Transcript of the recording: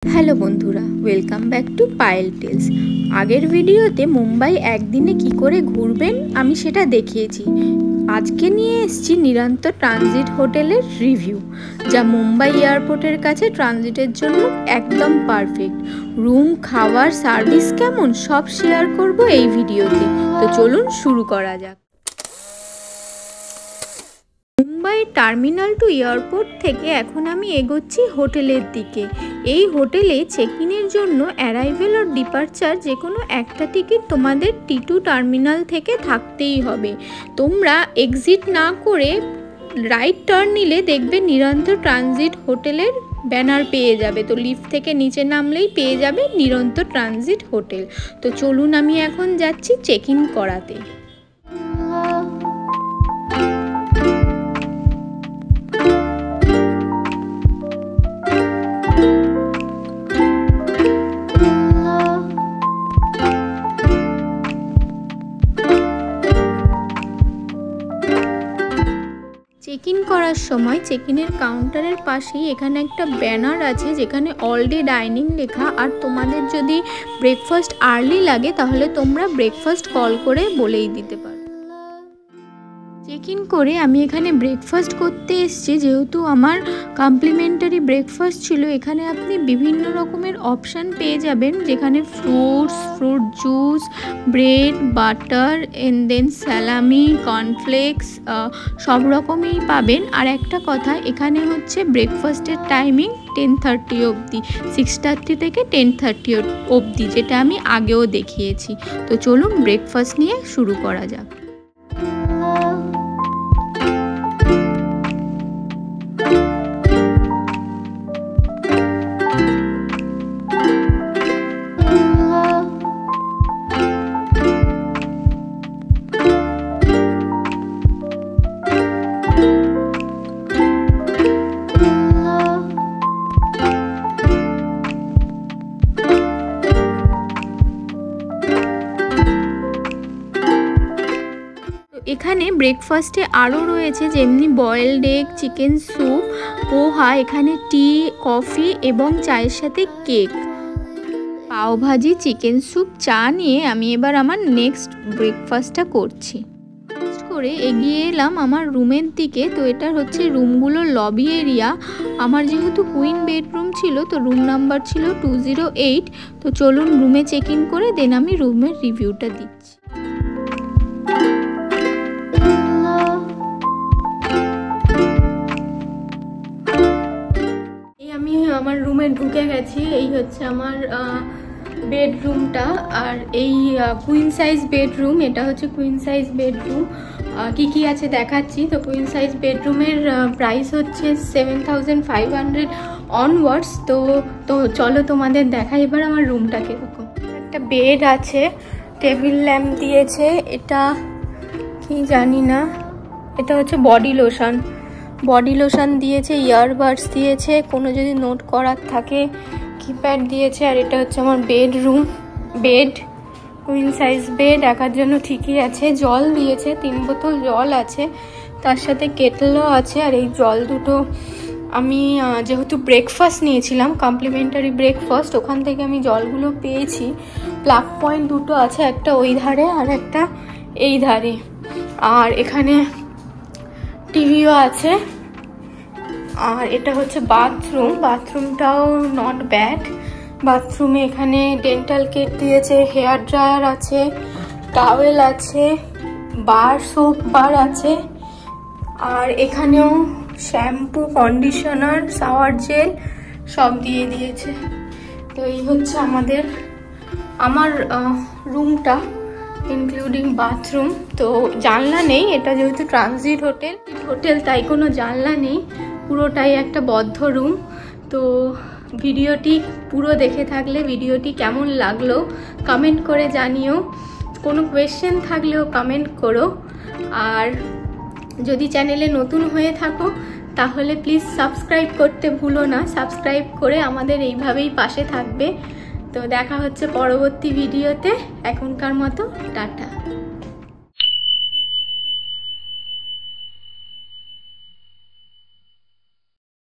Hello বন্ধুরা, welcome back to Payel tells. আগের ভিডিওতে মুম্বাই একদিনে কি করে ঘুরবেন আমি সেটা দেখিয়েছি। আজকে নিয়ে এসেছি নিরন্তর ট্রানজিট হোটেলের রিভিউ, যা মুম্বাই এয়ারপোর্টের কাছে ট্রানজিটের জন্য একদম পারফেক্ট। রুম, খাবার, সার্ভিস কেমন সব শেয়ার করব এই ভিডিওতে। তো চলুন শুরু করা যাক। মুম্বাই টার্মিনাল টু এয়ারপোর্ট থেকে এখন আমি এগোচ্ছি হোটেলের দিকে। এই হোটেলে চেক ইনের জন্য অ্যারাইভেল ও ডিপারচার যে কোনো একটা টিকিট তোমাদের T2 টার্মিনাল থেকে থাকতেই হবে। তোমরা এক্সিট না করে রাইট টার্ন নিলে দেখবে নিরন্তর ট্রানজিট হোটেলের ব্যানার পেয়ে যাবে। তো লিফট থেকে নিচে নামলেই পেয়ে যাবে নিরন্তর ট্রানজিট হোটেল। তো চলুন আমি এখন যাচ্ছি চেক ইন করাতে। চেক ইন করার সময় চেক ইনের কাউন্টারের পাশেই এখানে একটা ব্যানার আছে যেখানে অল ডে ডাইনিং লেখা। আর তোমাদের যদি ব্রেকফাস্ট আর্লি লাগে তাহলে তোমরা ব্রেকফাস্ট কল করে বলেই দিতে পারো। চেক ইন করে আমি এখানে ব্রেকফাস্ট করতে এসেছি, যেহেতু আমার কমপ্লিমেন্টারি ব্রেকফাস্ট ছিল। এখানে আপনি বিভিন্ন রকমের অপশান পেয়ে যাবেন, যেখানে fruit juice, bread, butter, and then salami, cornflakes সব রকমই পাবেন। আর একটা কথা, এখানে হচ্ছে ব্রেকফাস্টের টাইমিং 10:30 অবধি, 6:30 থেকে 10:30 অবধি, যেটা আমি আগেও দেখিয়েছি। তো চলুন ব্রেকফাস্ট নিয়ে শুরু করা যাক। এখানে ব্রেকফাস্টে আরও রয়েছে যেমনি বয়েলড এগ, চিকেন স্যুপ, পোহা, এখানে টি, কফি এবং চায়ের সাথে কেক, পাওভাজি, চিকেন স্যুপ, চা নিয়ে আমি এবার আমার নেক্সট ব্রেকফাস্টটা করছি। করে এগিয়ে এলাম আমার রুমের দিকে। তো এটা হচ্ছে রুমগুলোর লবি এরিয়া। আমার যেহেতু কুইন বেডরুম ছিল, তো রুম নাম্বার ছিল 208। তো চলুন রুমে চেক ইন করে দেন আমি রুমের রিভিউটা দিচ্ছি। আমি আমার রুমে ঢুকে গেছি। এই হচ্ছে আমার বেডরুমটা, আর এই কুইন সাইজ বেডরুম। এটা হচ্ছে কুইন সাইজ বেডরুম। কি আছে দেখাচ্ছি। তো কুইন সাইজ বেডরুমের প্রাইস হচ্ছে 7,500 অনওয়ার্ডস। তো চলো তোমাদের দেখাই এবার আমার রুমটা কীরকম। একটা বেড আছে, টেবিল ল্যাম্প দিয়েছে, এটা কি জানি না, এটা হচ্ছে বডি লোশন দিয়েছে, ইয়ারবাডস দিয়েছে, কোনো যদি নোট করার থাকে কিপ্যাড দিয়েছে। আর এটা হচ্ছে আমার বেড, কুইন সাইজ বেড, একার জন্য ঠিকই আছে। জল দিয়েছে, 3 বোতল জল আছে, তার সাথে কেটলও আছে। আর এই জল দুটো আমি যেহেতু ব্রেকফাস্ট নিয়েছিলাম, কমপ্লিমেন্টারি ব্রেকফাস্ট, ওখান থেকে আমি জলগুলো পেয়েছি। প্লাগ পয়েন্ট দুটো আছে, একটা ওই ধারে আর একটা এই ধারে। আর এখানে টিভিও আছে। আর এটা হচ্ছে বাথরুমটাও নট ব্যাড। বাথরুমে এখানে ডেন্টাল কিট দিয়েছে, হেয়ার ড্রায়ার আছে, টাওয়েল আছে, সোপ বার আছে। আর এখানেও শ্যাম্পু, কন্ডিশনার, শাওয়ার জেল সব দিয়ে দিয়েছে। তো এই হচ্ছে আমার রুমটা ইনক্লুডিং বাথরুম। তো জানলা নেই, এটা যেহেতু ট্রানজিট হোটেল তাই কোনো জানলা নেই, পুরোটাই একটা বদ্ধ রুম। তো ভিডিওটি পুরো দেখে থাকলে ভিডিওটি কেমন লাগলো কমেন্ট করে জানিও। কোনো কোয়েশ্চেন থাকলেও কমেন্ট করো। আর যদি চ্যানেলে নতুন হয়ে থাকো তাহলে প্লিজ সাবস্ক্রাইব করতে ভুলো না। সাবস্ক্রাইব করে আমাদের এইভাবেই পাশে থাকবে। তো দেখা হচ্ছে পরবর্তী ভিডিওতে। এখনকার মতো টাটা।